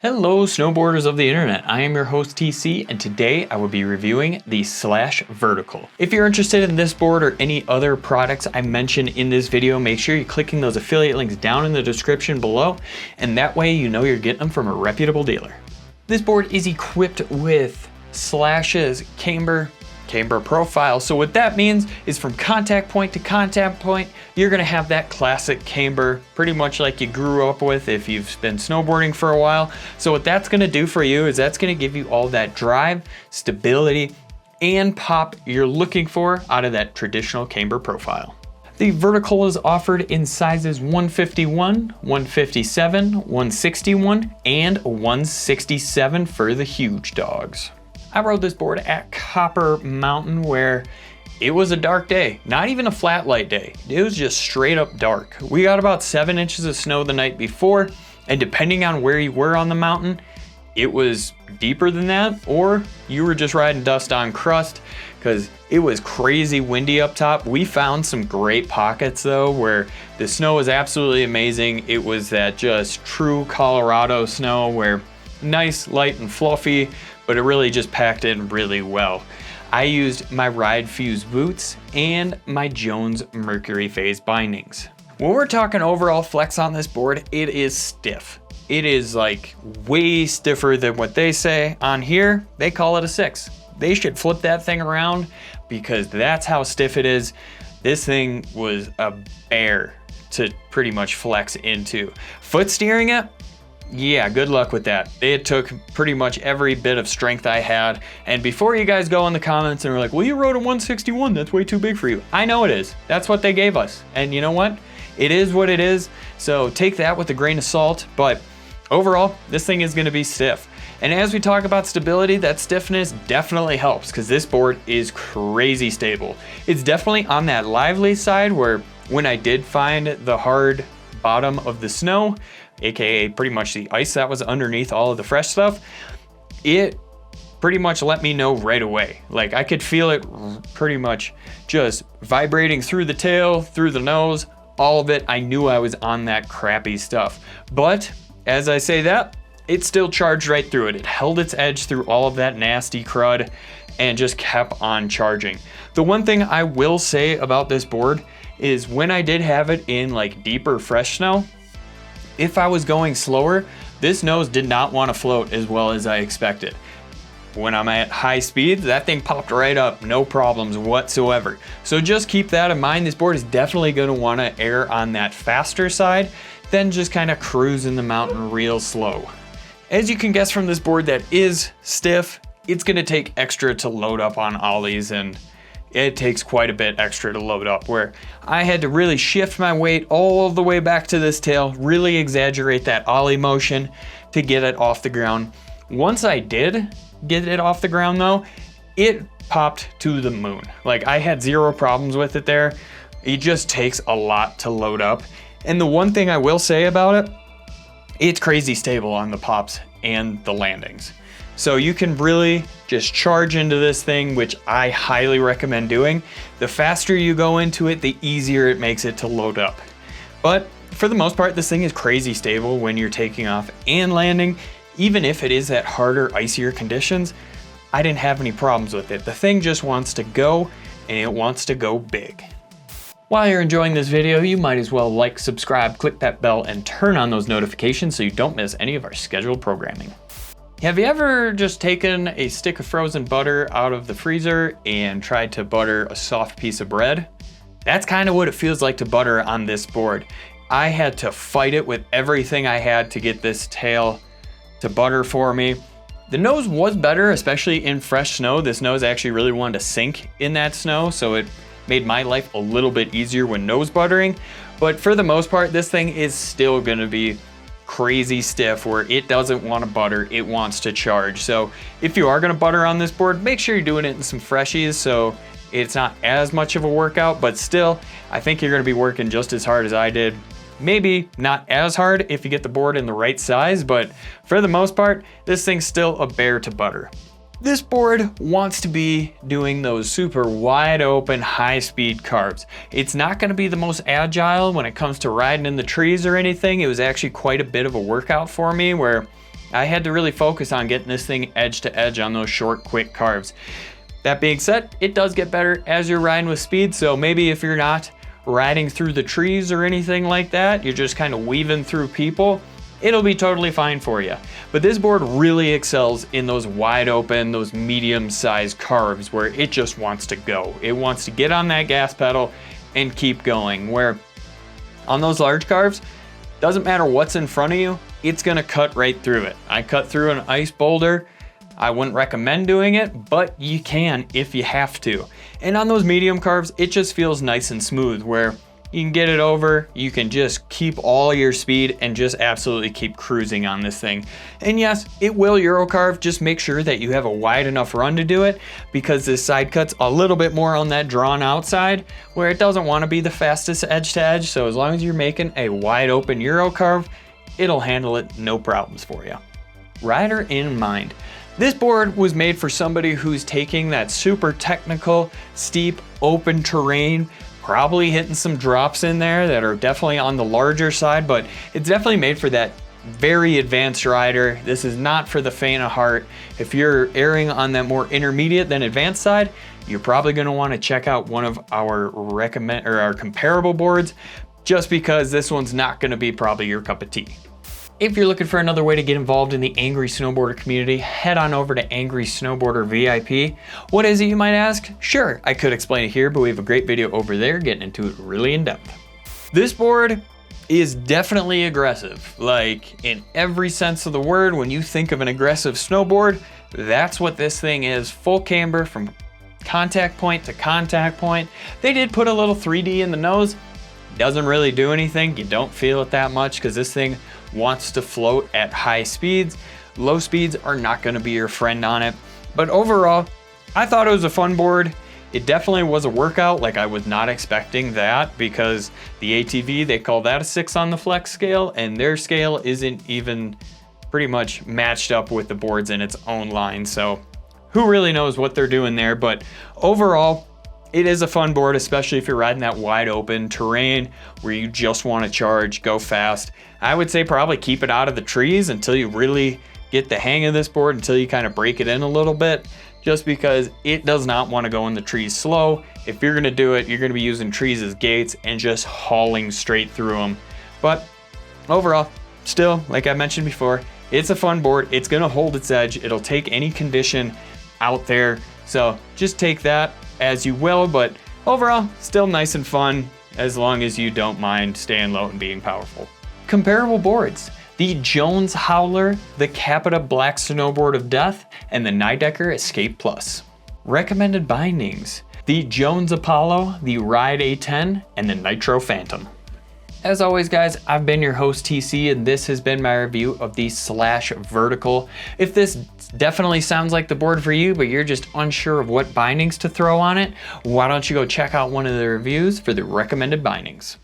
Hello snowboarders of the internet, I am your host TC and today I will be reviewing the Slash Vertical. If you're interested in this board or any other products I mentioned in this video, make sure you're clicking those affiliate links down in the description below, and that way you know you're getting them from a reputable dealer. This board is equipped with Slash's camber profile. So what that means is from contact point to contact point, you're gonna have that classic camber, pretty much like you grew up with if you've been snowboarding for a while. So what that's gonna do for you is that's gonna give you all that drive, stability, and pop you're looking for out of that traditional camber profile. The Vertical is offered in sizes 151, 157, 161, and 167 for the huge dogs. I rode this board at Copper Mountain where it was a dark day, not even a flat light day. It was just straight up dark. We got about 7 inches of snow the night before, and depending on where you were on the mountain, it was deeper than that, or you were just riding dust on crust because it was crazy windy up top. We found some great pockets though where the snow was absolutely amazing. It was that just true Colorado snow where nice, light, and fluffy, but it really just packed in really well. I used my Ride Fuse boots and my Jones Mercury Phase bindings. When we're talking overall flex on this board, it is stiff. It is like way stiffer than what they say. On here, they call it a 6. They should flip that thing around because that's how stiff it is. This thing was a bear to pretty much flex into. Foot steering it, yeah, good luck with that. It took pretty much every bit of strength I had. And before you guys go in the comments and are like, well, you rode a 161, that's way too big for you. I know it is. That's what they gave us. And you know what? It is what it is. So take that with a grain of salt. But overall, this thing is gonna be stiff. And as we talk about stability, that stiffness definitely helps because this board is crazy stable. It's definitely on that lively side where when I did find the hard bottom of the snow, aka pretty much the ice that was underneath all of the fresh stuff, it pretty much let me know right away. Like I could feel it pretty much just vibrating through the tail, through the nose, all of it. I knew I was on that crappy stuff. But as I say that, it still charged right through it. It held its edge through all of that nasty crud and just kept on charging. The one thing I will say about this board is when I did have it in like deeper fresh snow, if I was going slower, this nose did not want to float as well as I expected. When I'm at high speed, that thing popped right up, no problems whatsoever. So just keep that in mind. This board is definitely going to want to err on that faster side than just kind of cruise in the mountain real slow. As you can guess from this board that is stiff, it's going to take extra to load up on ollies, and it takes quite a bit extra to load up, where I had to really shift my weight all the way back to this tail, really exaggerate that ollie motion to get it off the ground. Once I did get it off the ground though, it popped to the moon. Like I had zero problems with it there. It just takes a lot to load up. And the one thing I will say about it, it's crazy stable on the pops and the landings. So you can really just charge into this thing, which I highly recommend doing. The faster you go into it, the easier it makes it to load up. But for the most part, this thing is crazy stable when you're taking off and landing. Even if it is at harder, icier conditions, I didn't have any problems with it. The thing just wants to go, and it wants to go big. While you're enjoying this video, you might as well like, subscribe, click that bell, and turn on those notifications so you don't miss any of our scheduled programming. Have you ever just taken a stick of frozen butter out of the freezer and tried to butter a soft piece of bread? That's kind of what it feels like to butter on this board. I had to fight it with everything I had to get this tail to butter for me. The nose was better, especially in fresh snow. This nose actually really wanted to sink in that snow, so it made my life a little bit easier when nose buttering. But for the most part, this thing is still gonna be crazy stiff where it doesn't want to butter, it wants to charge. So if you are going to butter on this board, make sure you're doing it in some freshies so it's not as much of a workout, but still I think you're going to be working just as hard as I did. Maybe not as hard if you get the board in the right size, but for the most part, this thing's still a bear to butter. This board wants to be doing those super wide open, high speed carves. It's not gonna be the most agile when it comes to riding in the trees or anything. It was actually quite a bit of a workout for me where I had to really focus on getting this thing edge to edge on those short, quick carves. That being said, it does get better as you're riding with speed, so maybe if you're not riding through the trees or anything like that, you're just kind of weaving through people, it'll be totally fine for you. But this board really excels in those wide open, those medium-sized carves where it just wants to go. It wants to get on that gas pedal and keep going, where on those large carves, doesn't matter what's in front of you, it's gonna cut right through it. I cut through an ice boulder. I wouldn't recommend doing it, but you can if you have to. And on those medium carves, it just feels nice and smooth where you can get it over, you can just keep all your speed and just absolutely keep cruising on this thing. And yes, it will Euro carve, just make sure that you have a wide enough run to do it, because this side cut's a little bit more on that drawn out side where it doesn't want to be the fastest edge to edge. So as long as you're making a wide open Euro carve, it'll handle it no problems for you. Rider in mind. This board was made for somebody who's taking that super technical, steep, open terrain, probably hitting some drops in there that are definitely on the larger side, but it's definitely made for that very advanced rider. This is not for the faint of heart. If you're erring on that more intermediate than advanced side, you're probably going to want to check out one of our comparable boards, just because this one's not going to be probably your cup of tea. If you're looking for another way to get involved in the Angry Snowboarder community, head on over to Angry Snowboarder VIP. What is it, you might ask? Sure, I could explain it here, but we have a great video over there getting into it really in depth. This board is definitely aggressive. Like, in every sense of the word, when you think of an aggressive snowboard, that's what this thing is. Full camber from contact point to contact point. They did put a little 3D in the nose. Doesn't really do anything. You don't feel it that much because this thing wants to float at high speeds. Low speeds are not going to be your friend on it. But overall, I thought it was a fun board. It definitely was a workout. Like, I was not expecting that, because the ATV, they call that a 6 on the flex scale, and their scale isn't even pretty much matched up with the boards in its own line. So who really knows what they're doing there? But overall, it is a fun board, especially if you're riding that wide open terrain where you just want to charge, go fast. I would say probably keep it out of the trees until you really get the hang of this board, until you kind of break it in a little bit, just because it does not want to go in the trees slow. If you're going to do it, you're going to be using trees as gates and just hauling straight through them. But overall, still, like I mentioned before, it's a fun board. It's going to hold its edge. It'll take any condition out there. So just take that as you will, but overall, still nice and fun as long as you don't mind staying low and being powerful. Comparable boards: the Jones Howler, the Capita Black Snowboard of Death, and the Nidecker Escape Plus. Recommended bindings: the Jones Apollo, the Ride A10, and the Nitro Phantom. As always, guys, I've been your host TC, and this has been my review of the Slash Vertical. If this definitely sounds like the board for you, but you're just unsure of what bindings to throw on it, why don't you go check out one of the reviews for the recommended bindings.